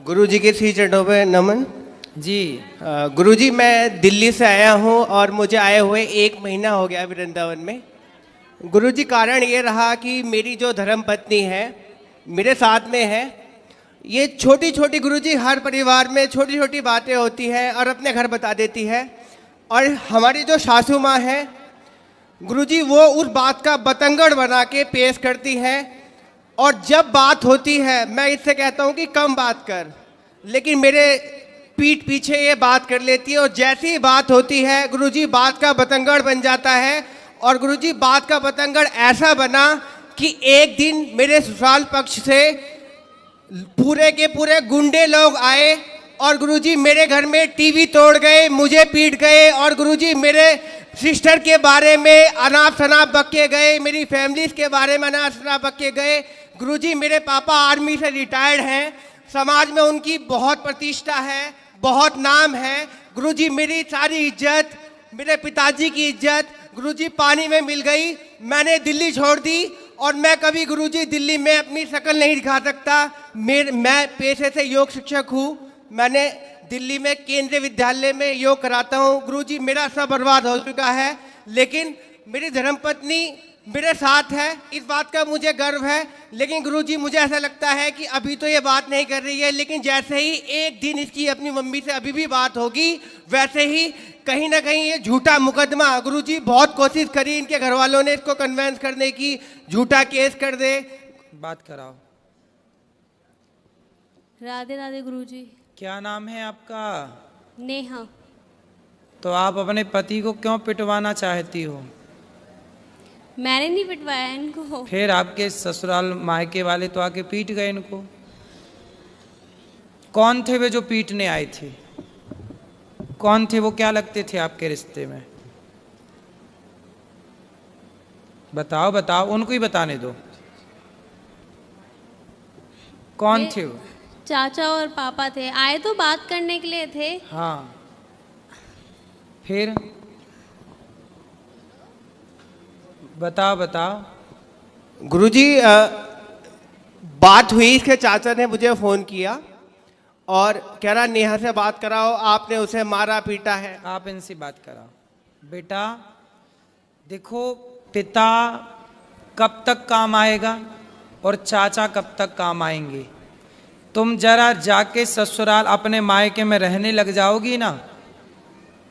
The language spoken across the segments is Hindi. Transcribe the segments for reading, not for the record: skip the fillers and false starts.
गुरुजी के श्री चरणों पे नमन। जी। गुरुजी, मैं दिल्ली से आया हूँ और मुझे आए हुए 1 महीना हो गया वृंदावन में। गुरुजी, कारण ये रहा कि मेरी जो धर्म पत्नी है मेरे साथ में है। ये छोटी छोटी गुरुजी हर परिवार में छोटी छोटी बातें होती हैं और अपने घर बता देती है। और हमारी जो सासू माँ है गुरुजी, वो उस बात का बतंगड़ बना के पेश करती है। और जब बात होती है मैं इससे कहता हूँ कि कम बात कर, लेकिन मेरे पीठ पीछे ये बात कर लेती है। और जैसी ही बात होती है गुरुजी, बात का बतंगड़ बन जाता है। और गुरुजी, बात का बतंगड़ ऐसा बना कि एक दिन मेरे ससुराल पक्ष से पूरे के पूरे गुंडे लोग आए और गुरुजी मेरे घर में टीवी तोड़ गए, मुझे पीट गए। और गुरुजी मेरे सिस्टर के बारे में अनाप शनाप बक्के गए, मेरी फैमिलीज के बारे में अनाप शनाप बक्के गए। गुरुजी, मेरे पापा आर्मी से रिटायर्ड हैं, समाज में उनकी बहुत प्रतिष्ठा है, बहुत नाम है। गुरुजी, मेरी सारी इज्जत, मेरे पिताजी की इज्जत गुरुजी पानी में मिल गई। मैंने दिल्ली छोड़ दी और मैं कभी गुरुजी दिल्ली में अपनी शक्ल नहीं दिखा सकता। मैं पेशे से योग शिक्षक हूँ। मैंने दिल्ली में केंद्रीय विद्यालय में योग कराता हूँ। गुरुजी, मेरा सब बर्बाद हो चुका है, लेकिन मेरी धर्मपत्नी मेरे साथ है, इस बात का मुझे गर्व है। लेकिन गुरुजी, मुझे ऐसा लगता है कि अभी तो ये बात नहीं कर रही है, लेकिन जैसे ही एक दिन इसकी अपनी मम्मी से अभी भी बात होगी, वैसे ही कहीं ना कहीं ये झूठा मुकदमा, गुरुजी बहुत कोशिश करी इनके घर वालों ने इसको कन्वेंस करने की, झूठा केस कर दे। बात कराओ। राधे राधे गुरुजी। क्या नाम है आपका? नेहा। तो आप अपने पति को क्यों पिटवाना चाहती हो? मैंने नहीं पिटवाया इनको। फिर आपके ससुराल मायके वाले तो आके पीट गए इनको। कौन थे वे जो पीटने आए थे? कौन थे वो? क्या लगते थे आपके रिश्ते में? बताओ बताओ, उनको ही बताने दो। कौन थे वो? चाचा और पापा थे, आए तो बात करने के लिए थे। हाँ, फिर बताओ बताओ। गुरुजी, बात हुई, इसके चाचा ने मुझे फ़ोन किया और कह रहा नेहा से बात कराओ, आपने उसे मारा पीटा है। आप इनसे बात कराओ। बेटा देखो, पिता कब तक काम आएगा और चाचा कब तक काम आएंगे। तुम जरा जाके ससुराल अपने मायके में रहने लग जाओगी ना,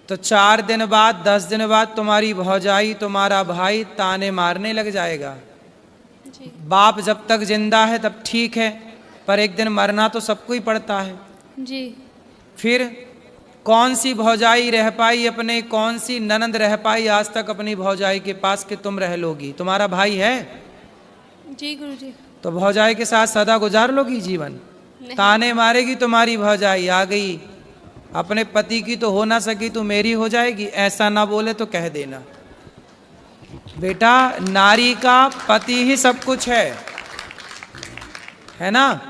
तो 4 दिन बाद 10 दिन बाद तुम्हारी भौजाई, तुम्हारा भाई ताने मारने लग जाएगा। जी। बाप जब तक जिंदा है तब ठीक है, पर एक दिन मरना तो सबको ही पड़ता है। जी। फिर कौन सी भौजाई रह पाई अपने, कौन सी ननंद रह पाई आज तक अपनी भौजाई के पास कि तुम रह लोगी? तुम्हारा भाई है? जी गुरुजी। तो भौजाई के साथ सदा गुजार लोगी जीवन? ताने मारेगी तुम्हारी भौजाई, आ गई अपने पति की तो हो ना सकी तो मेरी हो जाएगी, ऐसा ना बोले तो कह देना। बेटा, नारी का पति ही सब कुछ है ना।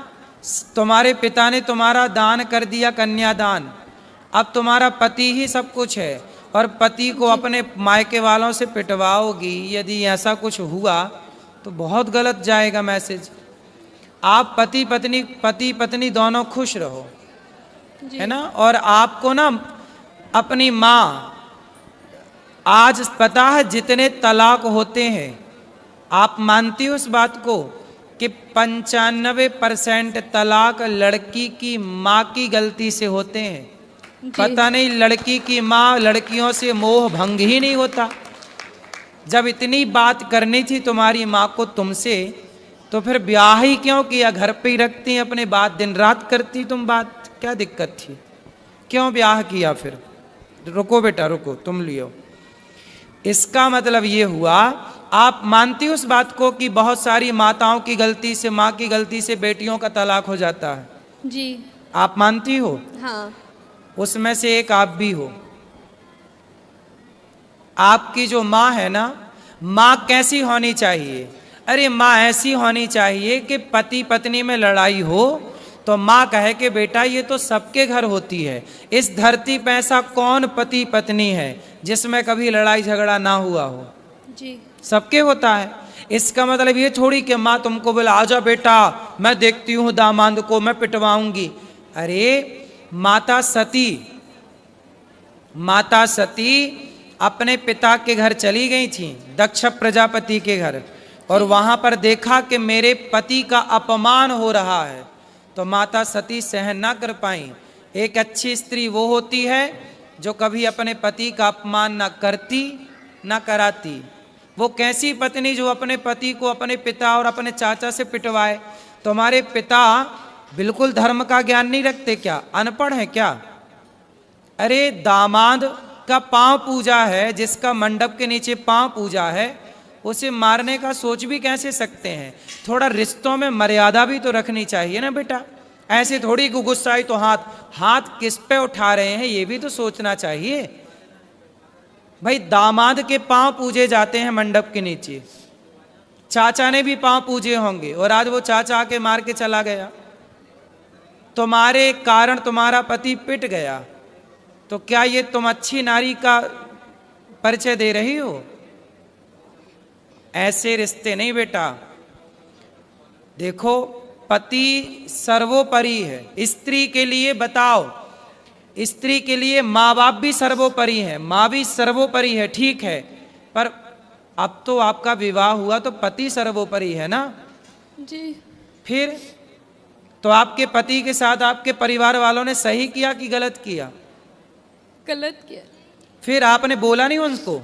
तुम्हारे पिता ने तुम्हारा दान कर दिया, कन्यादान, अब तुम्हारा पति ही सब कुछ है। और पति को अपने मायके वालों से पिटवाओगी, यदि ऐसा कुछ हुआ तो बहुत गलत जाएगा मैसेज। आप पति पत्नी दोनों खुश रहो, है ना। और आपको ना अपनी माँ, आज पता है जितने तलाक होते हैं, आप मानती हो इस बात को कि 95% तलाक लड़की की माँ की गलती से होते हैं। पता नहीं लड़की की माँ, लड़कियों से मोह भंग ही नहीं होता। जब इतनी बात करनी थी तुम्हारी माँ को तुमसे, तो फिर ब्याह ही क्यों किया? घर पे ही रखती अपने बात, दिन रात करती तुम बात, क्या दिक्कत थी? क्यों ब्याह किया फिर? रुको बेटा रुको, तुम लियो। इसका मतलब ये हुआ, आप मानती हो उस बात को कि बहुत सारी माताओं की गलती से, माँ की गलती से बेटियों का तलाक हो जाता है? जी। आप मानती हो? हाँ। उसमें से एक आप भी हो। आपकी जो माँ है ना, माँ कैसी होनी चाहिए? अरे माँ ऐसी होनी चाहिए कि पति पत्नी में लड़ाई हो तो माँ कहे कि बेटा ये तो सबके घर होती है, इस धरती पे ऐसा कौन पति पत्नी है जिसमें कभी लड़ाई झगड़ा ना हुआ हो? जी। सबके होता है। इसका मतलब ये थोड़ी कि माँ तुमको बोला आजा बेटा मैं देखती हूँ दामाद को मैं पिटवाऊंगी। अरे माता सती अपने पिता के घर चली गई थी, दक्ष प्रजापति के घर, और वहां पर देखा कि मेरे पति का अपमान हो रहा है, तो माता सती सहन ना कर पाई। एक अच्छी स्त्री वो होती है जो कभी अपने पति का अपमान ना करती ना कराती। वो कैसी पत्नी जो अपने पति को अपने पिता और अपने चाचा से पिटवाए। तुम्हारे पिता बिल्कुल धर्म का ज्ञान नहीं रखते क्या? अनपढ़ है क्या? अरे दामाद का पांव पूजा है, जिसका मंडप के नीचे पांव पूजा है, उसे मारने का सोच भी कैसे सकते हैं? थोड़ा रिश्तों में मर्यादा भी तो रखनी चाहिए ना बेटा। ऐसे थोड़ी गुस्साई तो हाथ किस पे उठा रहे हैं ये भी तो सोचना चाहिए। भाई दामाद के पांव पूजे जाते हैं मंडप के नीचे, चाचा ने भी पांव पूजे होंगे, और आज वो चाचा आके मार के चला गया, तुम्हारे कारण तुम्हारा पति पिट गया, तो क्या ये तुम अच्छी नारी का परिचय दे रही हो? ऐसे रिश्ते नहीं बेटा। देखो पति सर्वोपरि है। स्त्री के लिए बताओ, स्त्री के लिए माँ बाप भी सर्वोपरि है, माँ भी सर्वोपरि है, ठीक है, पर अब तो आपका विवाह हुआ तो पति सर्वोपरि है ना जी। फिर तो आपके पति के साथ आपके परिवार वालों ने सही किया कि गलत किया? गलत किया। फिर आपने बोला नहीं उनको?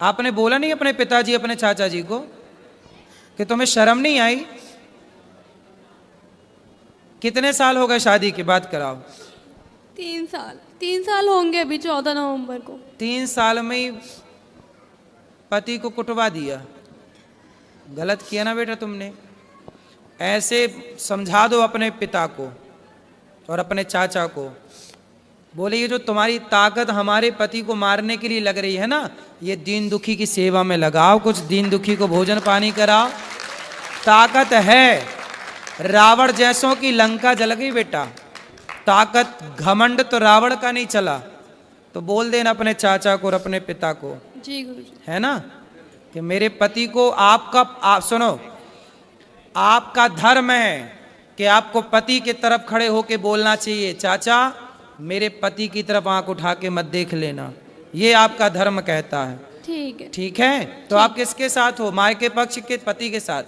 आपने बोला नहीं अपने पिताजी अपने चाचा जी को कि तुम्हें शर्म नहीं आई? कितने साल हो गए शादी की बात कराओ? 3 साल होंगे अभी 14 नवंबर को। 3 साल में ही पति को कुटवा दिया। गलत किया ना बेटा तुमने। ऐसे समझा दो अपने पिता को और अपने चाचा को, बोले ये जो तुम्हारी ताकत हमारे पति को मारने के लिए लग रही है ना, ये दीन दुखी की सेवा में लगाओ, कुछ दीन दुखी को भोजन पानी कराओ। ताकत है। रावण जैसों की लंका जल गई बेटा। ताकत घमंड तो रावण का नहीं चला। तो बोल देना अपने चाचा को और अपने पिता को, जी गुरुजी, है ना, कि मेरे पति को आप सुनो, आपका धर्म है कि आपको पति के तरफ खड़े होके बोलना चाहिए, चाचा मेरे पति की तरफ आंख उठा के मत देख लेना, ये आपका धर्म कहता है। ठीक है। ठीक है। तो आप किसके साथ हो? मायके पक्ष के पति के साथ?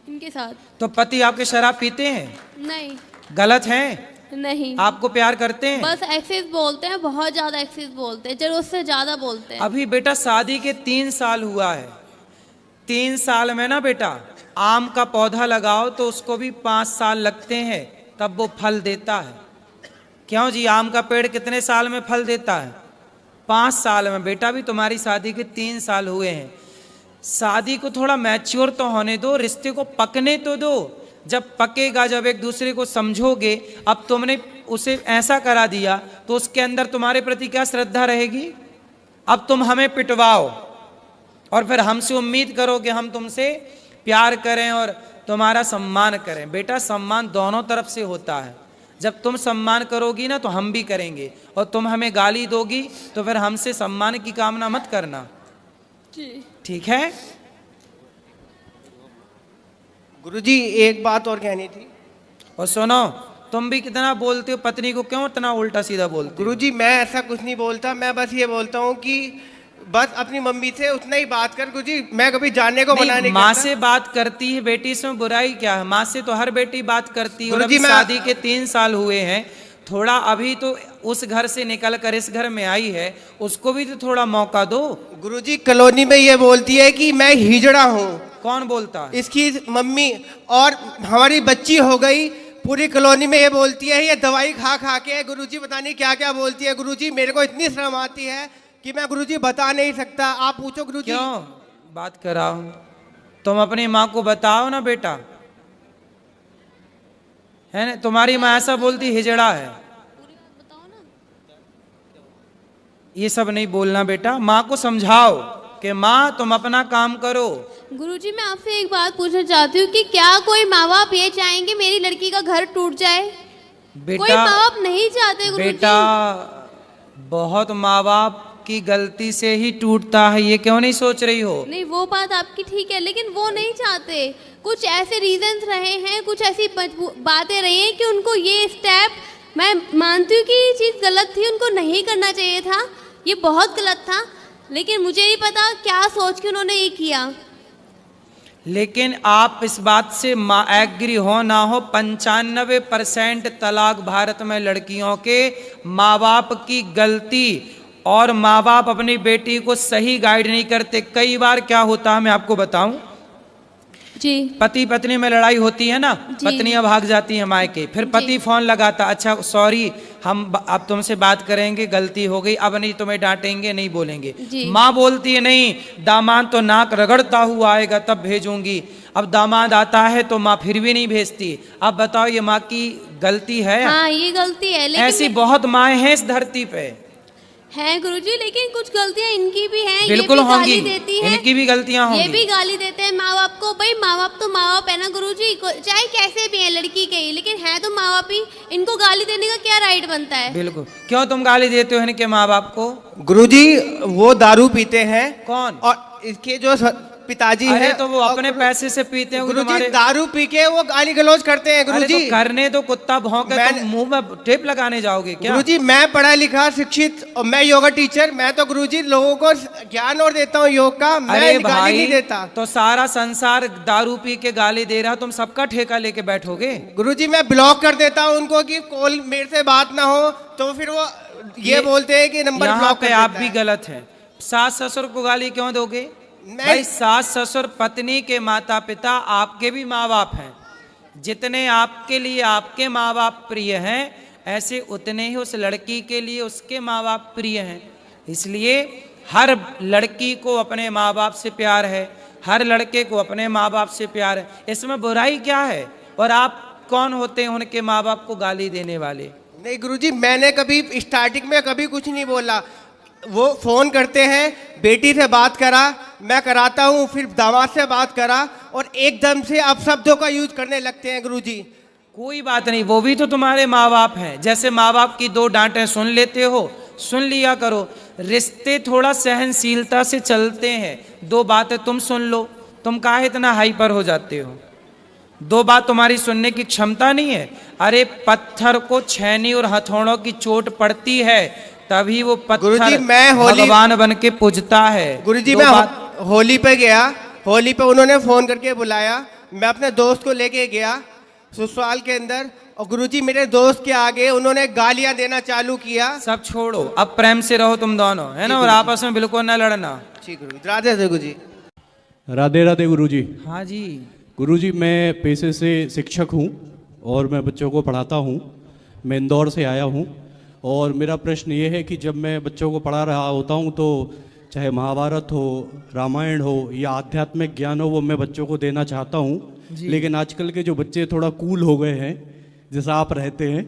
इनके साथ। तो पति आपके शराब पीते हैं? नहीं। गलत है? नहीं। आपको प्यार करते हैं? बस एक्सेस बोलते हैं, बहुत ज्यादा एक्सेस बोलते हैं, जरूरत से ज्यादा बोलते हैं। अभी बेटा शादी के 3 साल हुआ है। 3 साल में ना बेटा, आम का पौधा लगाओ तो उसको भी 5 साल लगते हैं तब वो फल देता है। क्यों जी? आम का पेड़ कितने साल में फल देता है? 5 साल में। बेटा भी तुम्हारी शादी के 3 साल हुए हैं। शादी को थोड़ा मैच्योर तो होने दो, रिश्ते को पकने तो दो। जब पकेगा, जब एक दूसरे को समझोगे, अब तुमने उसे ऐसा करा दिया तो उसके अंदर तुम्हारे प्रति क्या श्रद्धा रहेगी? अब तुम हमें पिटवाओ और फिर हमसे उम्मीद करो कि हम तुमसे प्यार करें और तुम्हारा सम्मान करें। बेटा सम्मान दोनों तरफ से होता है। जब तुम सम्मान करोगी ना तो हम भी करेंगे, और तुम हमें गाली दोगी तो फिर हमसे सम्मान की कामना मत करना। जी। ठीक है? गुरुजी एक बात और कहनी थी। और सुनो, तुम भी कितना बोलते हो, पत्नी को क्यों इतना उल्टा सीधा बोलते हो? गुरुजी मैं ऐसा कुछ नहीं बोलता, मैं बस ये बोलता हूँ कि बस अपनी मम्मी से उतना ही बात कर गुरुजी, मैं कभी जानने को मना नहीं माँ करता। से बात करती है बेटी, इसमें बुराई क्या है? माँ से तो हर बेटी बात करती है। और गुरुजी अभी मैं शादी के 3 साल हुए हैं, थोड़ा अभी तो उस घर से निकल कर इस घर में आई है, उसको भी तो थोड़ा मौका दो। गुरुजी कॉलोनी में ये बोलती है कि मैं हिजड़ा हूँ। कौन बोलता है? इसकी मम्मी, और हमारी बच्ची हो गई, पूरी कॉलोनी में ये बोलती है ये दवाई खा खा के। गुरुजी पता नहीं क्या क्या बोलती है। गुरुजी मेरे को इतनी शर्म आती है कि मैं गुरुजी बता नहीं सकता, आप पूछो गुरुजी। क्यों बात कराओ? तुम अपनी माँ को बताओ ना बेटा, है ना? तुम्हारी माँ ऐसा बोलती हिजड़ा है, ये सब नहीं बोलना बेटा। माँ को समझाओ कि माँ तुम अपना काम करो। गुरुजी मैं आपसे एक बात पूछना चाहती हूँ कि क्या कोई माँ बाप ये चाहेंगे मेरी लड़की का घर टूट जाए? बेटा, कोई माँ बाप नहीं चाहते गुरुजी। बेटा बहुत माँ बाप की गलती से ही टूटता है, ये क्यों नहीं सोच रही हो? नहीं, वो बात आपकी ठीक है, लेकिन वो नहीं चाहते। कुछ ऐसे रीजंस रहे हैं, कुछ ऐसी बातें रही हैं कि उनको ये स्टेप, मैं मानती हूँ कि ये चीज़ गलत थी, उनको नहीं करना चाहिए था, ये बहुत गलत था, लेकिन मुझे नहीं पता क्या सोच के उन्होंने ये किया। लेकिन आप इस बात से एग्री हो ना हो, 95% तलाक भारत में लड़कियों के माँ बाप की गलती, और माँ बाप अपनी बेटी को सही गाइड नहीं करते। कई बार क्या होता है मैं आपको बताऊं, जी, पति पत्नी में लड़ाई होती है ना, पत्नियां भाग जाती हैं मायके, फिर पति फोन लगाता, अच्छा सॉरी हम अब तुमसे बात करेंगे, गलती हो गई, अब नहीं तुम्हें डांटेंगे, नहीं बोलेंगे। माँ बोलती है नहीं, दामाद तो नाक रगड़ता हुआ आएगा तब भेजूंगी। अब दामाद आता है तो माँ फिर भी नहीं भेजती। अब बताओ ये माँ की गलती है? हाँ, ये गलती है, लेकिन ऐसी बहुत माएँ हैं इस धरती पे हैं गुरुजी, लेकिन कुछ गलतियां इनकी भी हैं। बिल्कुल ये भी होंगी, गाली देती है, इनकी भी गलतियां होंगी, ये भी गाली देते हैं माँ बाप को। भाई माँ बाप तो माँ बाप है ना गुरुजी, चाहे कैसे भी है लड़की के ही, लेकिन है तो माँ बाप ही। इनको गाली देने का क्या राइट बनता है? बिल्कुल। क्यों तुम गाली देते हो इनके माँ बाप को? गुरुजी वो दारू पीते हैं। कौन? और इसके जो पिताजी अरे हैं, तो वो अपने पैसे से पीते हैं गुरुजी, दारू पी के वो गाली गलौज करते हैं गुरुजी। तो करने तो कुत्ता भौंके, तुम मुंह में टेप लगाने जाओगे क्या? गुरुजी मैं पढ़ा लिखा शिक्षित और मैं योगा टीचर, मैं तो गुरुजी लोगों को ज्ञान और देता हूँ योग का, मैं अरे गाली भाई नहीं देता। तो सारा संसार दारू पी के गाली दे रहा, तुम सबका ठेका लेके बैठोगे? गुरुजी मैं ब्लॉक कर देता हूँ उनको कि कॉल मेरे से बात ना हो, तो फिर वो ये बोलते हैं कि नंबर ब्लॉक कर। आप भी गलत है। सास ससुर को गाली क्यों दोगे? भाई सास ससुर पत्नी के माता पिता आपके भी माँ बाप हैं। जितने आपके लिए आपके माँ बाप प्रिय हैं, ऐसे उतने ही उस लड़की के लिए उसके माँ बाप प्रिय हैं। इसलिए हर लड़की को अपने माँ बाप से प्यार है, हर लड़के को अपने माँ बाप से प्यार है, इसमें बुराई क्या है? और आप कौन होते हैं उनके माँ बाप को गाली देने वाले? नहीं गुरुजी, मैंने कभी स्टार्टिंग में कभी कुछ नहीं बोला। वो फोन करते हैं, बेटी से बात करा, मैं कराता हूँ, फिर दामाद से बात करा, और एकदम से अपशब्दों का यूज करने लगते हैं गुरुजी। कोई बात नहीं, वो भी तो तुम्हारे माँ बाप हैं। जैसे माँ बाप की दो डांटें सुन लेते हो, सुन लिया करो। रिश्ते थोड़ा सहनशीलता से चलते हैं। दो बातें तुम सुन लो, तुम काहे इतना हाइपर हो जाते हो? दो बात तुम्हारी सुनने की क्षमता नहीं है? अरे पत्थर को छेनी और हथौड़ों की चोट पड़ती है, तभी वो पत्थर भगवान बन के पूजता है। गुरुजी मैं होली पे गया, होली पे उन्होंने फोन करके बुलाया, मैं अपने दोस्त को लेके गया ससुराल के अंदर, और गुरुजी मेरे दोस्त के आगे उन्होंने गालियां देना चालू किया। सब छोड़ो, अब प्रेम से रहो तुम दोनों, है ना, और आपस में बिल्कुल ना लड़ना। ठीक गुरुजी, राधे राधे गुरुजी। राधे राधे गुरुजी। हाँ जी गुरुजी, मैं पेशे से शिक्षक हूँ और मैं बच्चों को पढ़ाता हूँ। मैं इंदौर से आया हूँ, और मेरा प्रश्न ये है कि जब मैं बच्चों को पढ़ा रहा होता हूँ तो चाहे महाभारत हो, रामायण हो या आध्यात्मिक ज्ञान हो, वो मैं बच्चों को देना चाहता हूँ। लेकिन आजकल के जो बच्चे थोड़ा कूल हो गए हैं, जैसा आप रहते हैं,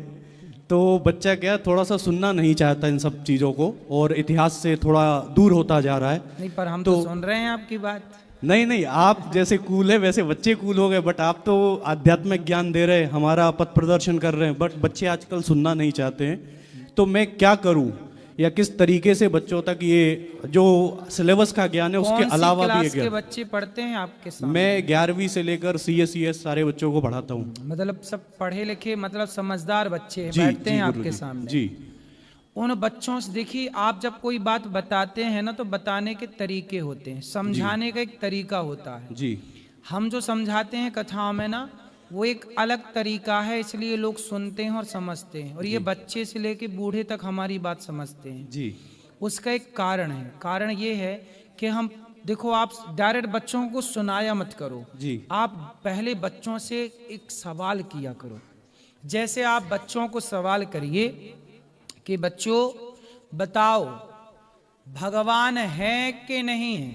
तो बच्चा क्या थोड़ा सा सुनना नहीं चाहता इन सब चीज़ों को, और इतिहास से थोड़ा दूर होता जा रहा है। नहीं, पर हम तो सुन रहे हैं आपकी बात। नहीं नहीं, आप जैसे कूल है वैसे बच्चे कूल हो गए, बट आप तो आध्यात्मिक ज्ञान दे रहे हैं, हमारा पथ प्रदर्शन कर रहे हैं, बट बच्चे आजकल सुनना नहीं चाहते हैं। तो मैं क्या करूं, या किस तरीके से बच्चों तक ये जो सिलेबस का ज्ञान है उसके अलावा भी ये ज्ञान बच्चे पढ़ते हैं आपके सामने? मैं 11वीं से लेकर CSES सारे बच्चों को पढ़ाता हूँ। मतलब सब पढ़े लिखे, मतलब समझदार बच्चे बैठते हैं आपके सामने जी। उन बच्चों से देखिए, आप जब कोई बात बताते हैं ना, तो बताने के तरीके होते हैं, समझाने का एक तरीका होता है जी। हम जो समझाते हैं कथाओं में ना, वो एक अलग तरीका है, इसलिए लोग सुनते हैं और समझते हैं, और ये बच्चे से लेके बूढ़े तक हमारी बात समझते हैं जी। उसका एक कारण है। कारण ये है कि हम देखो, आप डायरेक्ट बच्चों को सुनाया मत करो जी। आप पहले बच्चों से एक सवाल किया करो। जैसे आप बच्चों को सवाल करिए कि बच्चों बताओ भगवान है कि नहीं है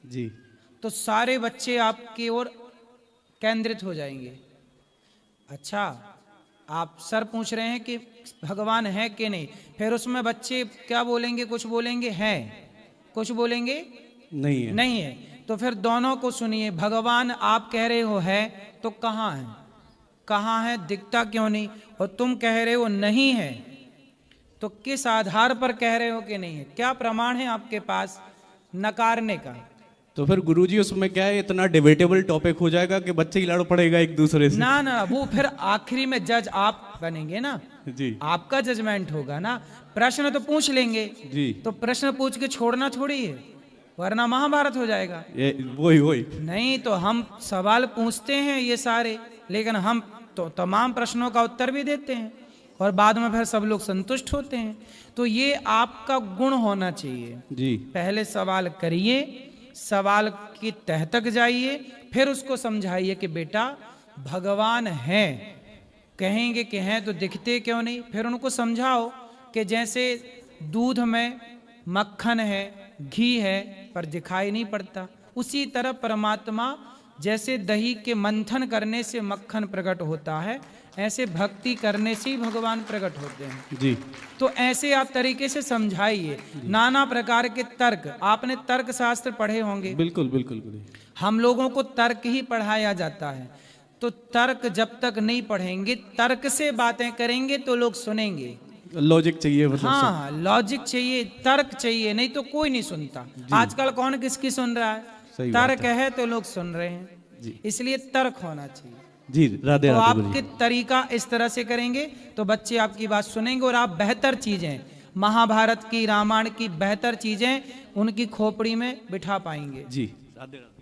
जी, तो सारे बच्चे आपकी ओर केंद्रित हो जाएंगे। अच्छा, आप सर पूछ रहे हैं कि भगवान है कि नहीं, फिर उसमें बच्चे क्या बोलेंगे? कुछ बोलेंगे है, कुछ बोलेंगे नहीं है। नहीं है। तो फिर दोनों को सुनिए, भगवान आप कह रहे हो है, तो कहाँ है? कहाँ है? दिखता क्यों नहीं? और तुम कह रहे हो नहीं है, तो किस आधार पर कह रहे हो कि नहीं है? क्या प्रमाण है आपके पास नकारने का? तो फिर गुरुजी उसमें क्या है, इतना डिबेटेबल टॉपिक हो जाएगा कि बच्चे ही लड़ पड़ेगा एक दूसरे से। ना ना, वो फिर आखिरी में जज आप बनेंगे ना, जी आपका जजमेंट होगा ना। प्रश्न तो पूछ लेंगे जी, तो प्रश्न पूछ के छोड़ना थोड़ी है, वरना महाभारत हो जाएगा। ये वही वही। नहीं तो हम सवाल पूछते हैं ये सारे, लेकिन हम तो तमाम प्रश्नों का उत्तर भी देते हैं और बाद में फिर सब लोग संतुष्ट होते हैं। तो ये आपका गुण होना चाहिए। जी पहले सवाल करिए, सवाल की तह तक जाइए, फिर उसको समझाइए कि बेटा भगवान है, कहेंगे कि हैं तो दिखते क्यों नहीं। फिर उनको समझाओ कि जैसे दूध में मक्खन है, घी है, पर दिखाई नहीं पड़ता, उसी तरह परमात्मा जैसे दही के मंथन करने से मक्खन प्रकट होता है, ऐसे भक्ति करने से ही भगवान प्रकट होते हैं। जी तो ऐसे आप तरीके से समझाइए। नाना प्रकार के तर्क, आपने तर्क शास्त्र पढ़े होंगे। बिल्कुल बिल्कुल गुरुजी। हम लोगों को तर्क ही पढ़ाया जाता है, तो तर्क जब तक नहीं पढ़ेंगे, तर्क से बातें करेंगे तो लोग सुनेंगे। लॉजिक चाहिए मतलब सब। हाँ, लॉजिक चाहिए, तर्क चाहिए, नहीं तो कोई नहीं सुनता। आजकल कौन किसकी सुन रहा है? सही बात तर्क है तो लोग सुन रहे हैं, जी। इसलिए तर्क होना चाहिए। जी राधे तो राधे आपके गुरुजी। तरीका इस तरह से करेंगे तो बच्चे आपकी बात सुनेंगे और आप बेहतर चीजें, महाभारत की, रामायण की बेहतर चीजें उनकी खोपड़ी में बिठा पाएंगे। जी राधे राधे।